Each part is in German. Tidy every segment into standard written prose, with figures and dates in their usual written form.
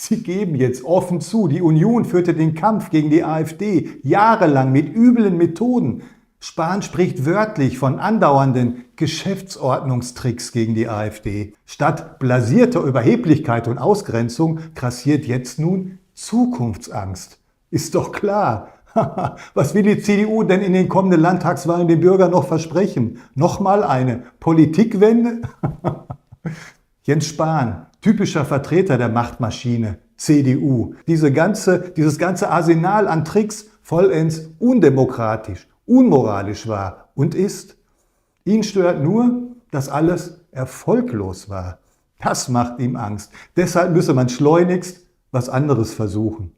Sie geben jetzt offen zu, die Union führte den Kampf gegen die AfD jahrelang mit üblen Methoden. Spahn spricht wörtlich von andauernden Geschäftsordnungstricks gegen die AfD. Statt blasierter Überheblichkeit und Ausgrenzung grassiert jetzt nun Zukunftsangst. Ist doch klar. Was will die CDU denn in den kommenden Landtagswahlen den Bürgern noch versprechen? Nochmal eine Politikwende? Jens Spahn, typischer Vertreter der Machtmaschine, CDU. Dieses ganze Arsenal an Tricks vollends undemokratisch, unmoralisch war und ist. Ihn stört nur, dass alles erfolglos war. Das macht ihm Angst. Deshalb müsse man schleunigst was anderes versuchen.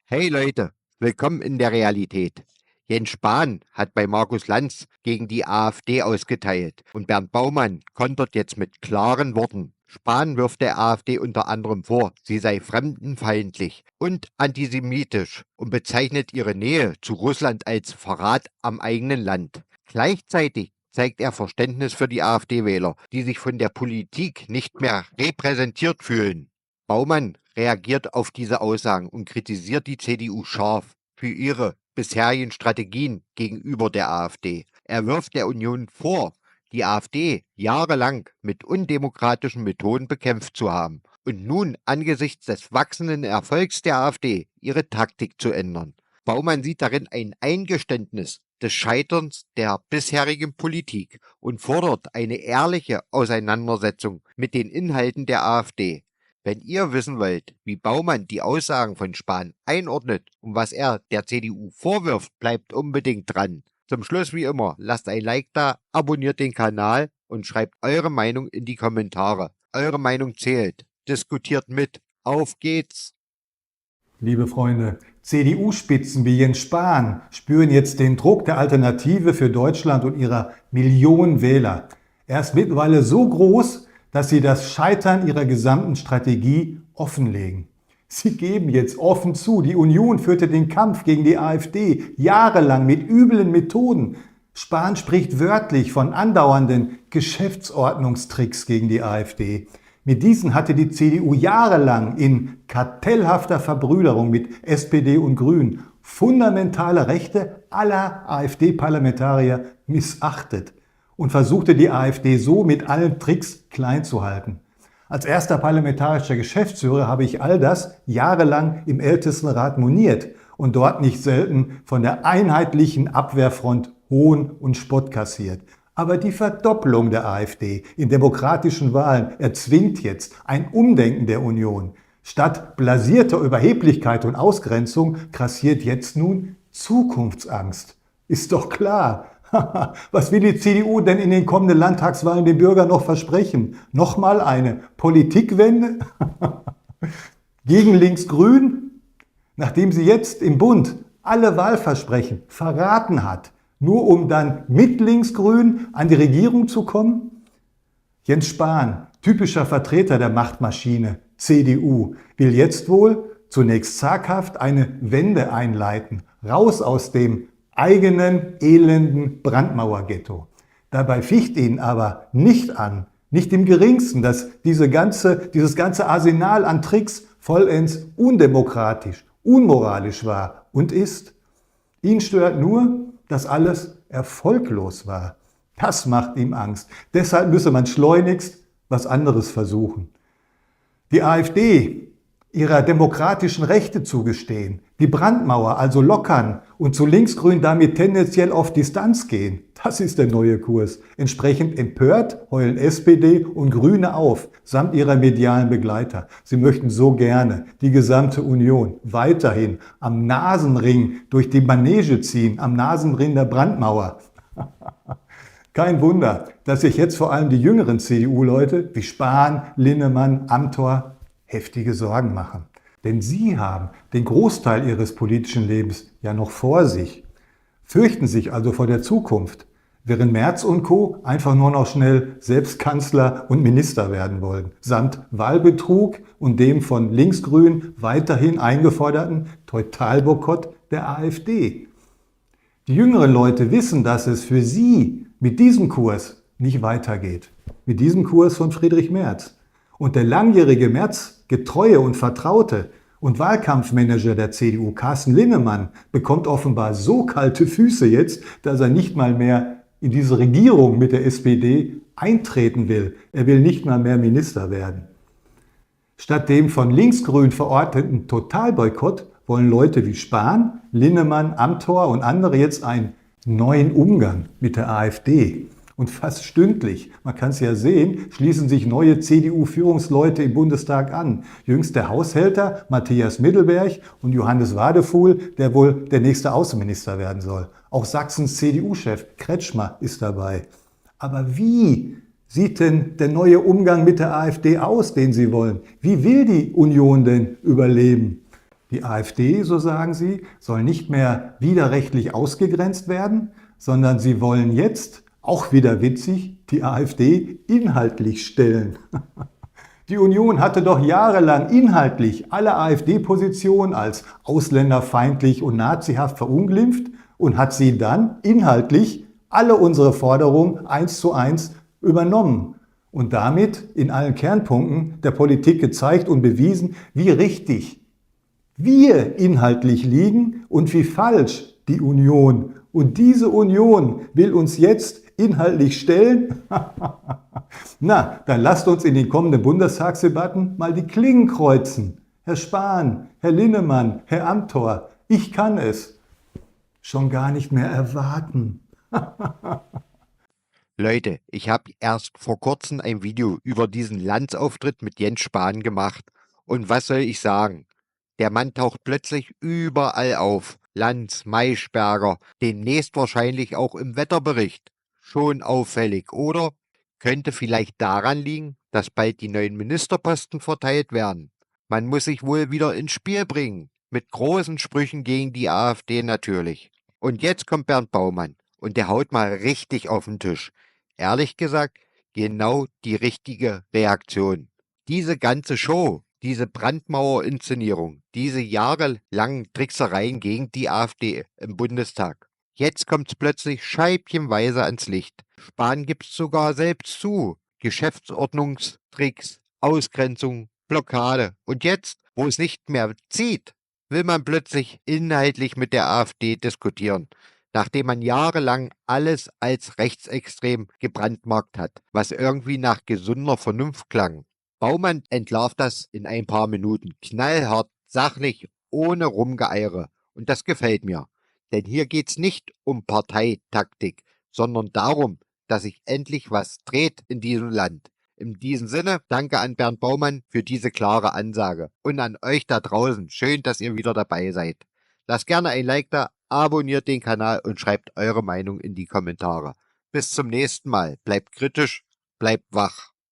Hey Leute, willkommen in der Realität. Jens Spahn hat bei Markus Lanz gegen die AfD ausgeteilt und Bernd Baumann kontert jetzt mit klaren Worten. Spahn wirft der AfD unter anderem vor, sie sei fremdenfeindlich und antisemitisch und bezeichnet ihre Nähe zu Russland als Verrat am eigenen Land. Gleichzeitig zeigt er Verständnis für die AfD-Wähler, die sich von der Politik nicht mehr repräsentiert fühlen. Baumann reagiert auf diese Aussagen und kritisiert die CDU scharf für ihre bisherigen Strategien gegenüber der AfD. Er wirft der Union vor, die AfD jahrelang mit undemokratischen Methoden bekämpft zu haben und nun angesichts des wachsenden Erfolgs der AfD ihre Taktik zu ändern. Baumann sieht darin ein Eingeständnis des Scheiterns der bisherigen Politik und fordert eine ehrliche Auseinandersetzung mit den Inhalten der AfD. Wenn ihr wissen wollt, wie Baumann die Aussagen von Spahn einordnet und was er der CDU vorwirft, bleibt unbedingt dran. Zum Schluss wie immer, lasst ein Like da, abonniert den Kanal und schreibt eure Meinung in die Kommentare. Eure Meinung zählt. Diskutiert mit. Auf geht's! Liebe Freunde, CDU-Spitzen wie Jens Spahn spüren jetzt den Druck der Alternative für Deutschland und ihrer Millionen Wähler. Er ist mittlerweile so groß, dass sie das Scheitern ihrer gesamten Strategie offenlegen. Sie geben jetzt offen zu, die Union führte den Kampf gegen die AfD jahrelang mit üblen Methoden. Spahn spricht wörtlich von andauernden Geschäftsordnungstricks gegen die AfD. Mit diesen hatte die CDU jahrelang in kartellhafter Verbrüderung mit SPD und Grünen fundamentale Rechte aller AfD-Parlamentarier missachtet und versuchte die AfD so mit allen Tricks klein zu halten. Als erster parlamentarischer Geschäftsführer habe ich all das jahrelang im Ältestenrat moniert und dort nicht selten von der einheitlichen Abwehrfront Hohn und Spott kassiert. Aber die Verdopplung der AfD in demokratischen Wahlen erzwingt jetzt ein Umdenken der Union. Statt blasierter Überheblichkeit und Ausgrenzung grassiert jetzt nun Zukunftsangst. Ist doch klar. Was will die CDU denn in den kommenden Landtagswahlen den Bürgern noch versprechen? Nochmal eine Politikwende? Gegen Links-Grün? Nachdem sie jetzt im Bund alle Wahlversprechen verraten hat, nur um dann mit Links-Grün an die Regierung zu kommen? Jens Spahn, typischer Vertreter der Machtmaschine, CDU, will jetzt wohl zunächst zaghaft eine Wende einleiten, raus aus dem eigenen elenden Brandmauerghetto. Dabei ficht ihn aber nicht an, nicht im geringsten, dass dieses ganze Arsenal an Tricks vollends undemokratisch, unmoralisch war und ist. Ihn stört nur, dass alles erfolglos war. Das macht ihm Angst. Deshalb müsse man schleunigst was anderes versuchen. Die AfD ihrer demokratischen Rechte zugestehen, die Brandmauer also lockern und zu Linksgrün damit tendenziell auf Distanz gehen. Das ist der neue Kurs. Entsprechend empört heulen SPD und Grüne auf, samt ihrer medialen Begleiter. Sie möchten so gerne die gesamte Union weiterhin am Nasenring durch die Manege ziehen, am Nasenring der Brandmauer. Kein Wunder, dass sich jetzt vor allem die jüngeren CDU-Leute wie Spahn, Linnemann, Amthor heftige Sorgen machen. Denn sie haben den Großteil ihres politischen Lebens ja noch vor sich. fürchten sich also vor der Zukunft, während Merz und Co. einfach nur noch schnell selbst Kanzler und Minister werden wollen, samt Wahlbetrug und dem von Linksgrün weiterhin eingeforderten Totalboykott der AfD. Die jüngeren Leute wissen, dass es für sie mit diesem Kurs nicht weitergeht. Mit diesem Kurs von Friedrich Merz. Und der langjährige Merz-Getreue und Vertraute und Wahlkampfmanager der CDU, Carsten Linnemann, bekommt offenbar so kalte Füße jetzt, dass er nicht mal mehr in diese Regierung mit der SPD eintreten will. Er will nicht mal mehr Minister werden. Statt dem von Linksgrün verordneten Totalboykott wollen Leute wie Spahn, Linnemann, Amthor und andere jetzt einen neuen Umgang mit der AfD. Und fast stündlich, man kann es ja sehen, schließen sich neue CDU-Führungsleute im Bundestag an. Jüngst der Haushälter Matthias Middelberg und Johannes Wadefuhl, der wohl der nächste Außenminister werden soll. Auch Sachsens CDU-Chef Kretschmer ist dabei. Aber wie sieht denn der neue Umgang mit der AfD aus, den sie wollen? Wie will die Union denn überleben? Die AfD, so sagen sie, soll nicht mehr widerrechtlich ausgegrenzt werden, sondern sie wollen jetzt, auch wieder witzig, die AfD inhaltlich stellen. Die Union hatte doch jahrelang inhaltlich alle AfD-Positionen als ausländerfeindlich und nazihaft verunglimpft und hat sie dann inhaltlich alle unsere Forderungen 1:1 übernommen und damit in allen Kernpunkten der Politik gezeigt und bewiesen, wie richtig wir inhaltlich liegen und wie falsch die Union. Und diese Union will uns jetzt inhaltlich stellen? Na, dann lasst uns in den kommenden Bundestagsdebatten mal die Klingen kreuzen. Herr Spahn, Herr Linnemann, Herr Amthor, ich kann es schon gar nicht mehr erwarten. Leute, ich habe erst vor kurzem ein Video über diesen Lanz-Auftritt mit Jens Spahn gemacht. Und was soll ich sagen? Der Mann taucht plötzlich überall auf. Lanz, Maischberger, demnächst wahrscheinlich auch im Wetterbericht. Schon auffällig, oder? Könnte vielleicht daran liegen, dass bald die neuen Ministerposten verteilt werden. Man muss sich wohl wieder ins Spiel bringen. Mit großen Sprüchen gegen die AfD natürlich. Und jetzt kommt Bernd Baumann und der haut mal richtig auf den Tisch. Ehrlich gesagt, genau die richtige Reaktion. Diese ganze Show, diese Brandmauerinszenierung, diese jahrelangen Tricksereien gegen die AfD im Bundestag. Jetzt kommt's plötzlich scheibchenweise ans Licht. Spahn gibt's sogar selbst zu. Geschäftsordnungstricks, Ausgrenzung, Blockade. Und jetzt, wo es nicht mehr zieht, will man plötzlich inhaltlich mit der AfD diskutieren, nachdem man jahrelang alles als rechtsextrem gebrandmarkt hat, was irgendwie nach gesunder Vernunft klang. Baumann entlarvt das in ein paar Minuten, knallhart, sachlich, ohne Rumgeeiere. Und das gefällt mir. Denn hier geht's nicht um Parteitaktik, sondern darum, dass sich endlich was dreht in diesem Land. In diesem Sinne, danke an Bernd Baumann für diese klare Ansage. Und an euch da draußen, schön, dass ihr wieder dabei seid. Lasst gerne ein Like da, abonniert den Kanal und schreibt eure Meinung in die Kommentare. Bis zum nächsten Mal. Bleibt kritisch, bleibt wach.